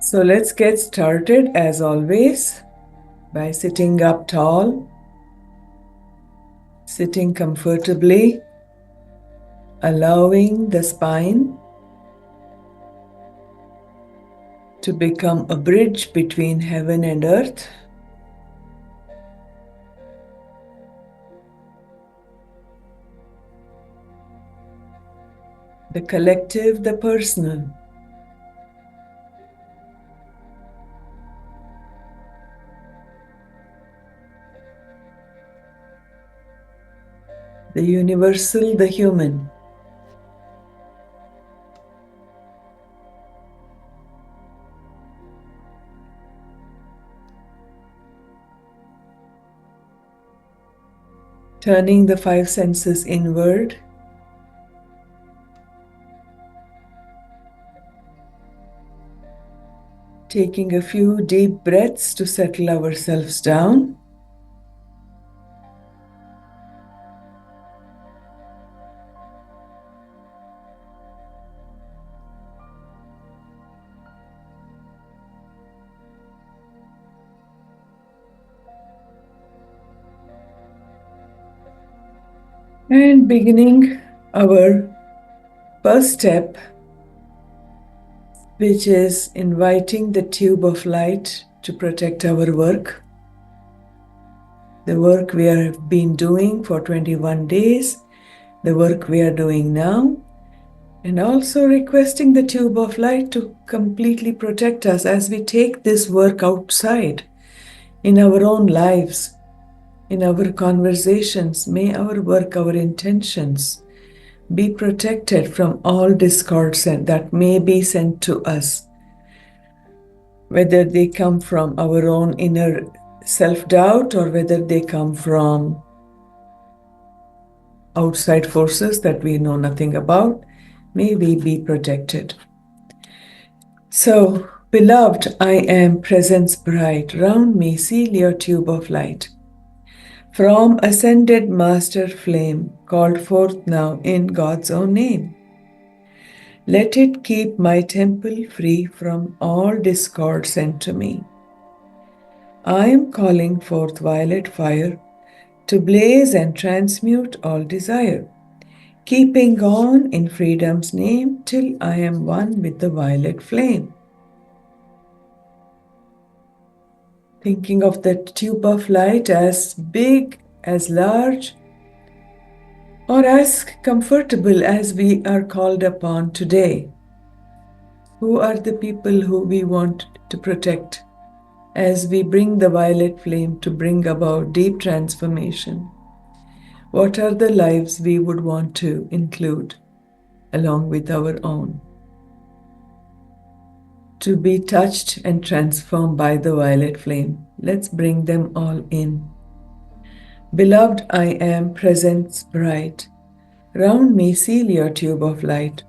So let's get started as always by sitting up tall, sitting comfortably, allowing the spine to become a bridge between heaven and earth. The collective, the personal. The universal, the human. Turning the five senses inward. Taking a few deep breaths to settle ourselves down. And beginning our first step, which is inviting the tube of light to protect our work. The work we have been doing for 21 days, the work we are doing now, and also requesting the tube of light to completely protect us as we take this work outside in our own lives, in our conversations. May our work, our intentions be protected from all discords that may be sent to us, whether they come from our own inner self-doubt or whether they come from outside forces that we know nothing about. May we be protected. So, beloved, I am presence bright. Round me seal your tube of light. From ascended master flame, called forth now in God's own name. Let it keep my temple free from all discord sent to me. I am calling forth violet fire to blaze and transmute all desire, keeping on in freedom's name till I am one with the violet flame. Thinking of that tube of light as big, as large, or as comfortable as we are called upon today. Who are the people who we want to protect as we bring the violet flame to bring about deep transformation? What are the lives we would want to include along with our own, to be touched and transformed by the violet flame? Let's bring them all in. Beloved, I am presence bright. Round me seal your tube of light.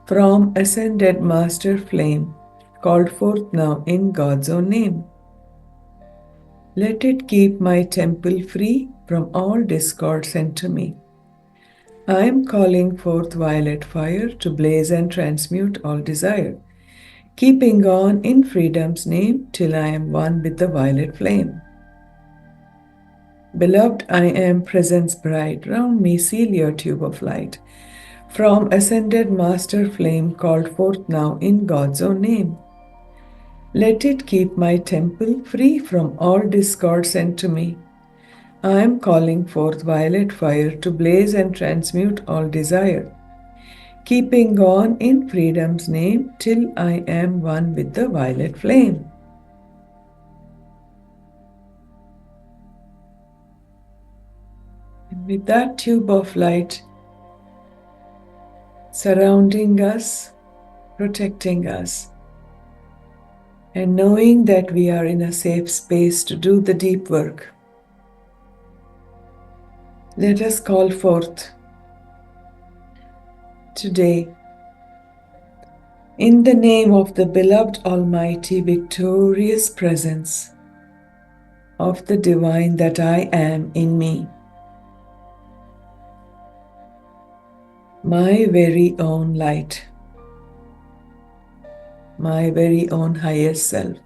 From ascended master flame, called forth now in God's own name. Let it keep my temple free from all discord sent to me. I am calling forth violet fire to blaze and transmute all desire, keeping on in freedom's name till I am one with the violet flame. Beloved, I am presence bright. Round me seal your tube of light. From ascended master flame, called forth now in God's own name. Let it keep my temple free from all discord sent to me. I am calling forth violet fire to blaze and transmute all desire, keeping on in freedom's name till I am one with the violet flame. And with that tube of light surrounding us, protecting us, and knowing that we are in a safe space to do the deep work, let us call forth today, in the name of the beloved Almighty victorious presence of the divine that I am in me, my very own light. my very own highest self.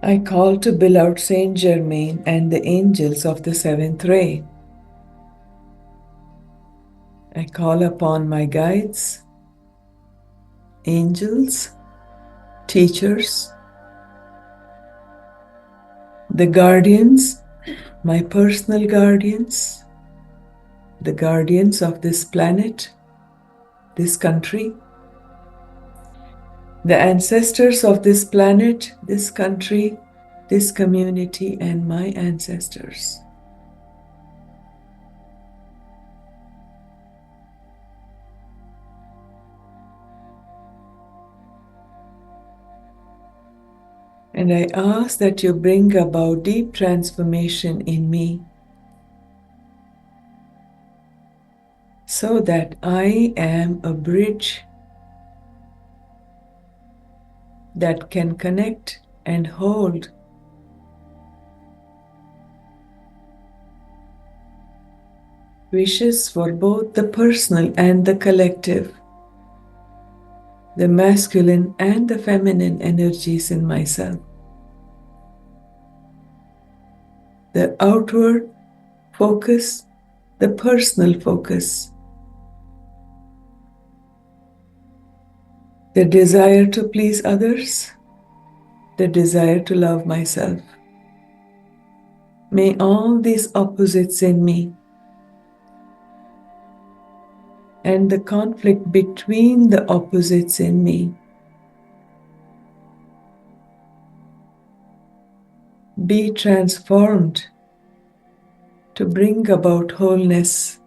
I call to beloved Saint Germain and the angels of the seventh ray. I call upon my guides, angels, teachers, the guardians, my personal guardians, the guardians of this planet, this country, the ancestors of this planet, this country, this community, and my ancestors. And I ask that you bring about deep transformation in me so that I am a bridge that can connect and hold wishes for both the personal and the collective, the masculine and the feminine energies in myself, the outward focus, the personal focus, the desire to please others, the desire to love myself. May all these opposites in me and the conflict between the opposites in me be transformed to bring about wholeness,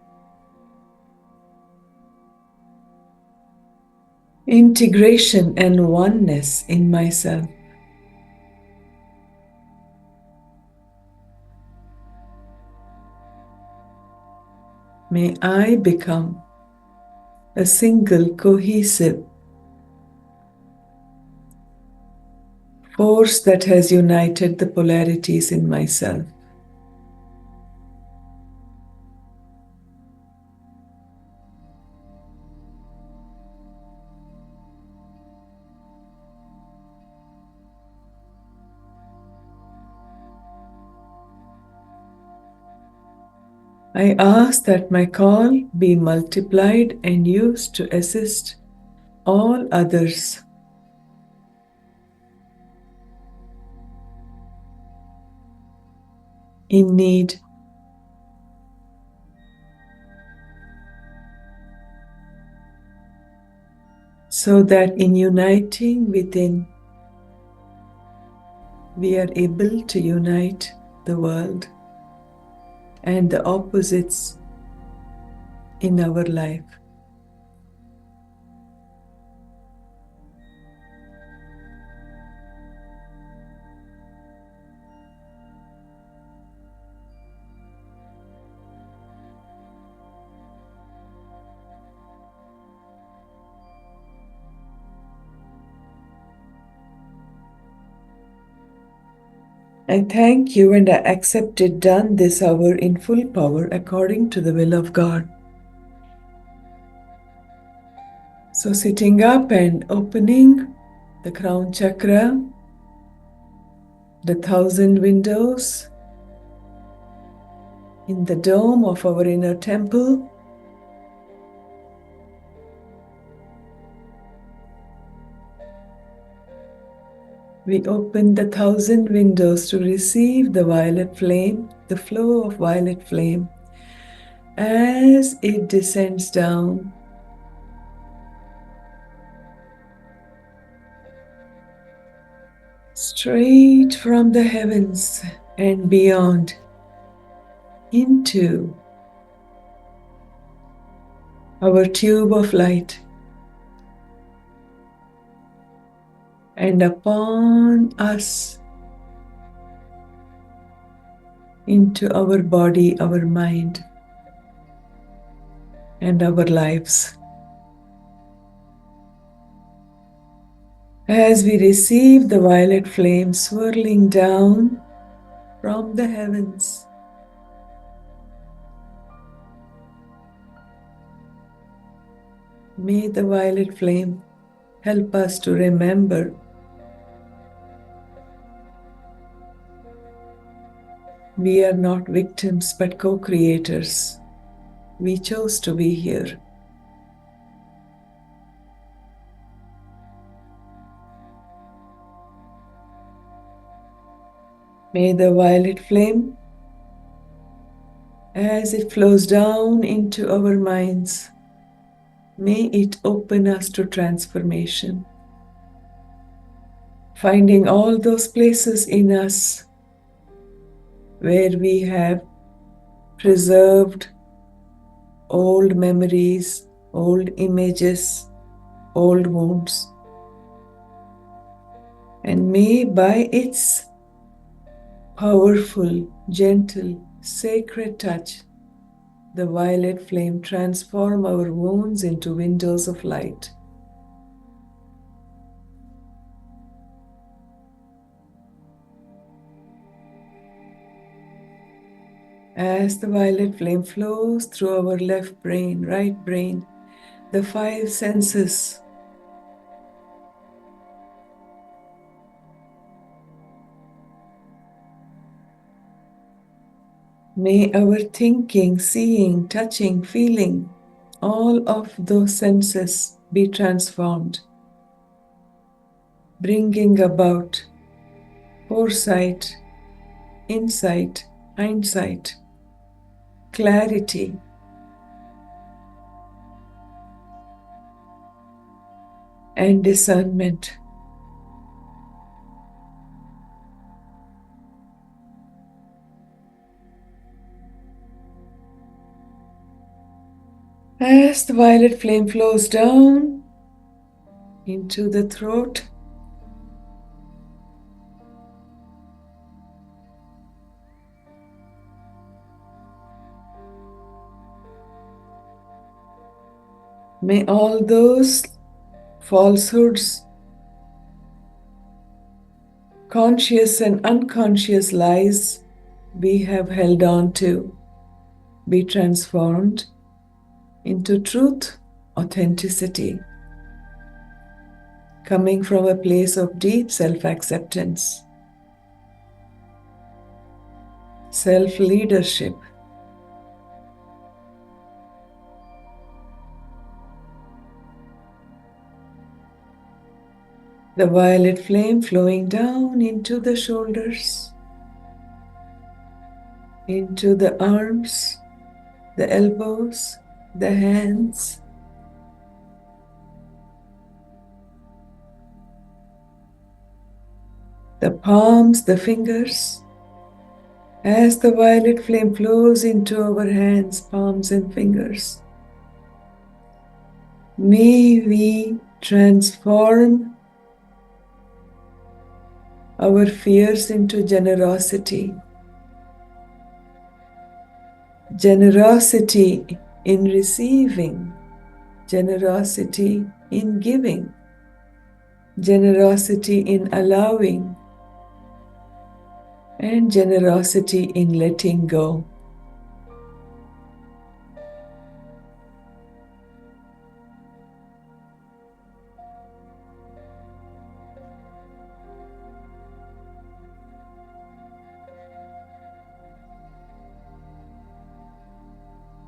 integration, and oneness in myself. May I become a single, cohesive force that has united the polarities in myself. I ask that my call be multiplied and used to assist all others in need, so that in uniting within, we are able to unite the world and the opposites in our life. I thank you and I accept it done this hour in full power according to the will of God. So sitting up and opening the crown chakra, the 1,000 windows in the dome of our inner temple, we open the 1,000 windows to receive the violet flame, the flow of violet flame, as it descends down straight from the heavens and beyond into our tube of light and upon us, into our body, our mind, and our lives. As we receive the violet flame swirling down from the heavens, May the violet flame help us to remember we are not victims but co-creators. We chose to be here. May the violet flame, as it flows down into our minds, may it open us to transformation, finding all those places in us where we have preserved old memories, old images, old wounds. And may by its powerful, gentle, sacred touch, the violet flame transform our wounds into windows of light. As the violet flame flows through our left brain, right brain, the five senses, may our thinking, seeing, touching, feeling, all of those senses be transformed, bringing about foresight, insight, hindsight, clarity, and discernment. As the violet flame flows down into the throat, may all those falsehoods, conscious and unconscious lies we have held on to be transformed into truth, authenticity, coming from a place of deep self-acceptance, self-leadership. The violet flame flowing down into the shoulders, into the arms, the elbows, the hands, the palms, the fingers. As the violet flame flows into our hands, palms, and fingers, may we transform our fears into generosity. Generosity in receiving, generosity in giving, generosity in allowing, and generosity in letting go.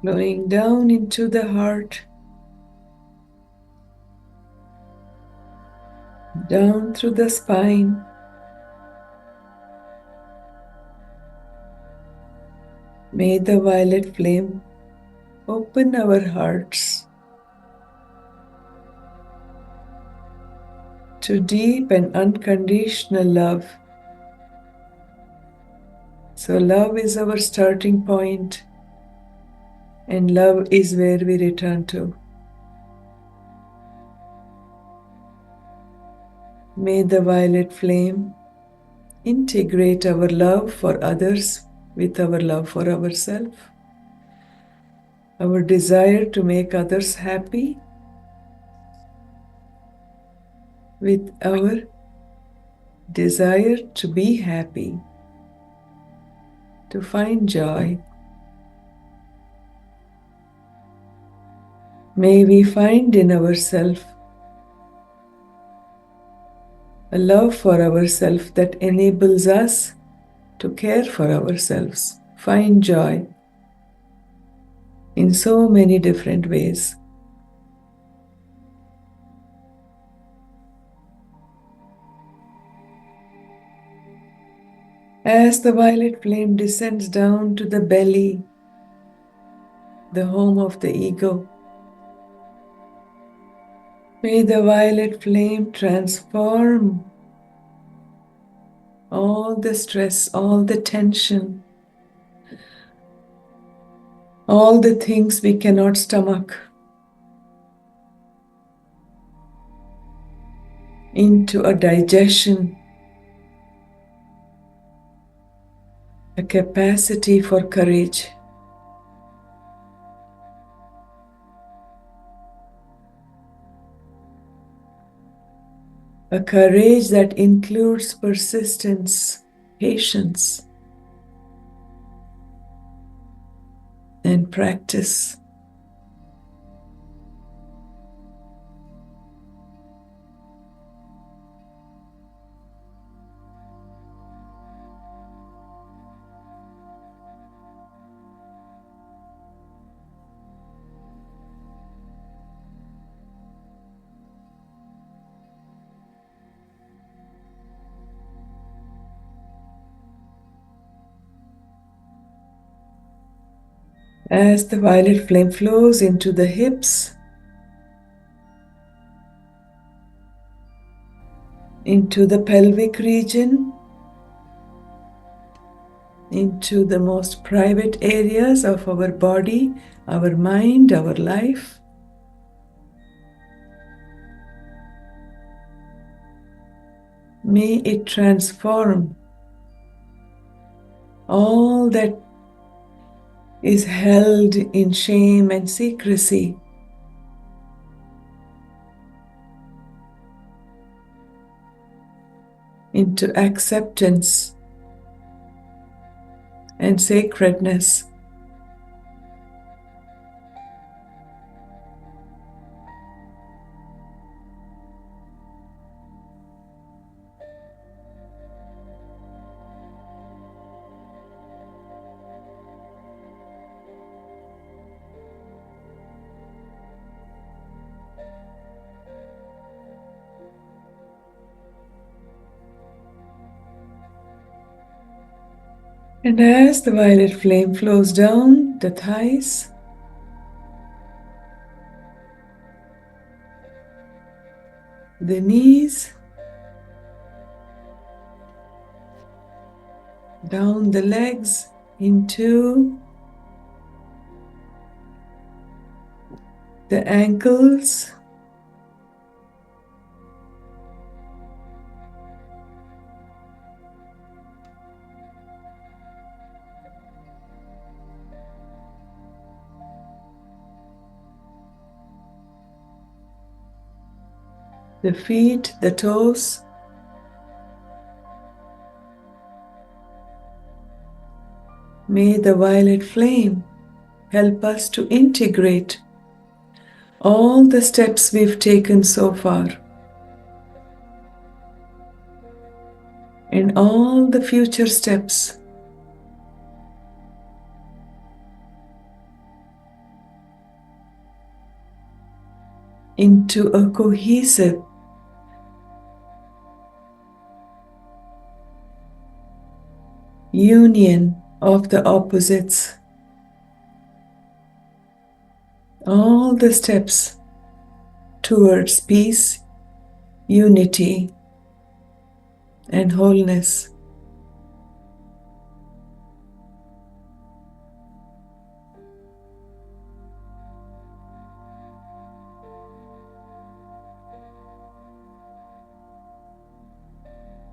Flowing down into the heart, down through the spine, may the violet flame open our hearts to deep and unconditional love. So love is our starting point, and love is where we return to. May the violet flame integrate our love for others with our love for ourselves, our desire to make others happy with our desire to be happy, to find joy. May we find in ourselves a love for ourselves that enables us to care for ourselves, find joy in so many different ways. As the violet flame descends down to the belly, the home of the ego, may the violet flame transform all the stress, all the tension, all the things we cannot stomach into a digestion, a capacity for courage. A courage that includes persistence, patience, and practice. As the violet flame flows into the hips, into the pelvic region, into the most private areas of our body, our mind, our life, may it transform all that is held in shame and secrecy into acceptance and sacredness. And as the violet flame flows down the thighs, the knees, down the legs, into the ankles, the feet, the toes, may the violet flame help us to integrate all the steps we've taken so far and all the future steps into a cohesive union of the opposites. All the steps towards peace, unity, and wholeness.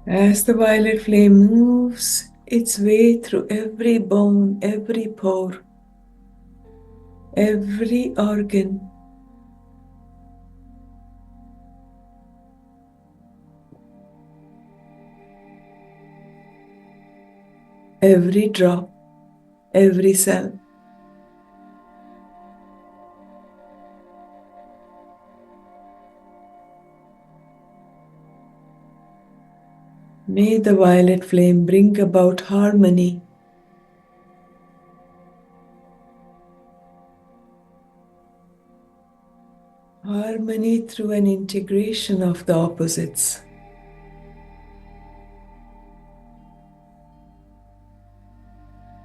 As the violet flame moves its way through every bone, every pore, every organ, every drop, every cell, May the violet flame bring about harmony. Harmony through an integration of the opposites.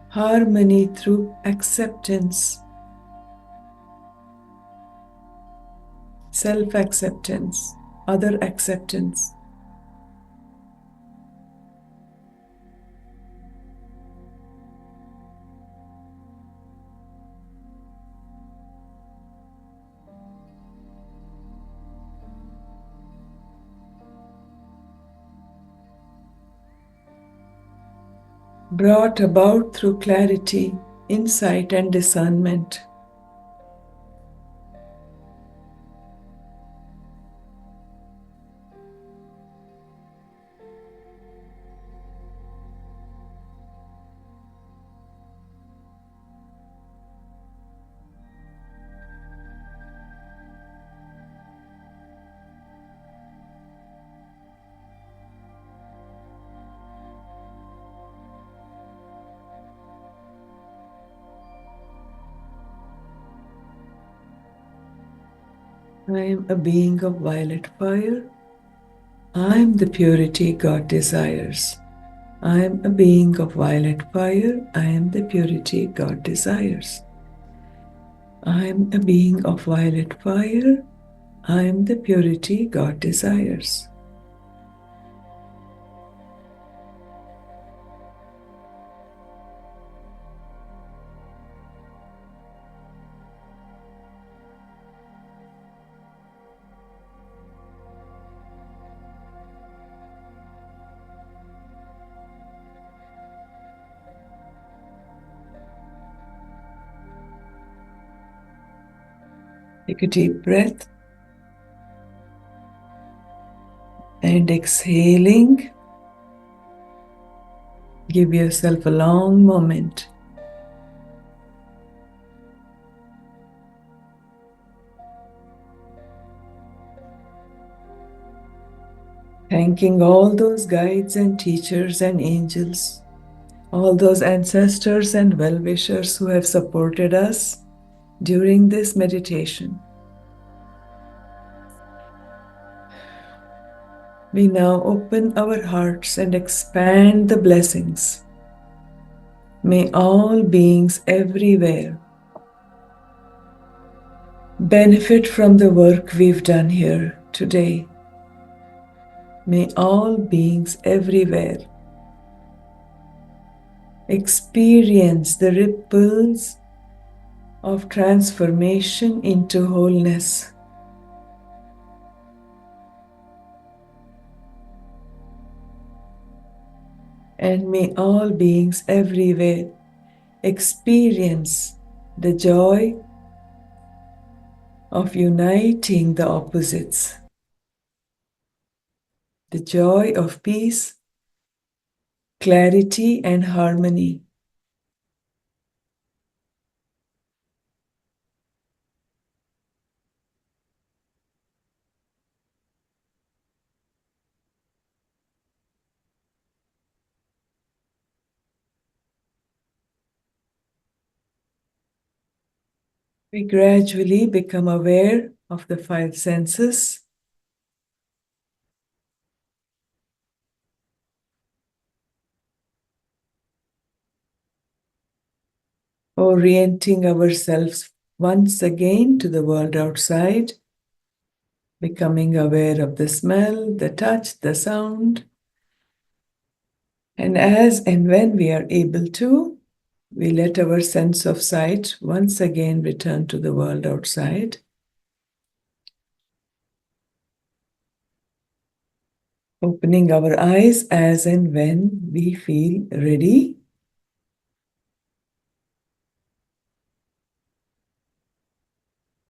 Harmony through acceptance, self-acceptance, other acceptance. Brought about through clarity, insight, and discernment. I am a being of violet fire. I am the purity God desires. I am a being of violet fire. I am the purity God desires. I am a being of violet fire. I am the purity God desires. Take a deep breath and exhaling, give yourself a long moment. Thanking all those guides and teachers and angels, all those ancestors and well-wishers who have supported us during this meditation. We now open our hearts and expand the blessings. May all beings everywhere benefit from the work we've done here today. May all beings everywhere experience the ripples of transformation into wholeness. And may all beings everywhere experience the joy of uniting the opposites, the joy of peace, clarity, and harmony. We gradually become aware of the five senses, orienting ourselves once again to the world outside, becoming aware of the smell, the touch, the sound. And as and when we are able to, we let our sense of sight once again return to the world outside. Opening our eyes as and when we feel ready.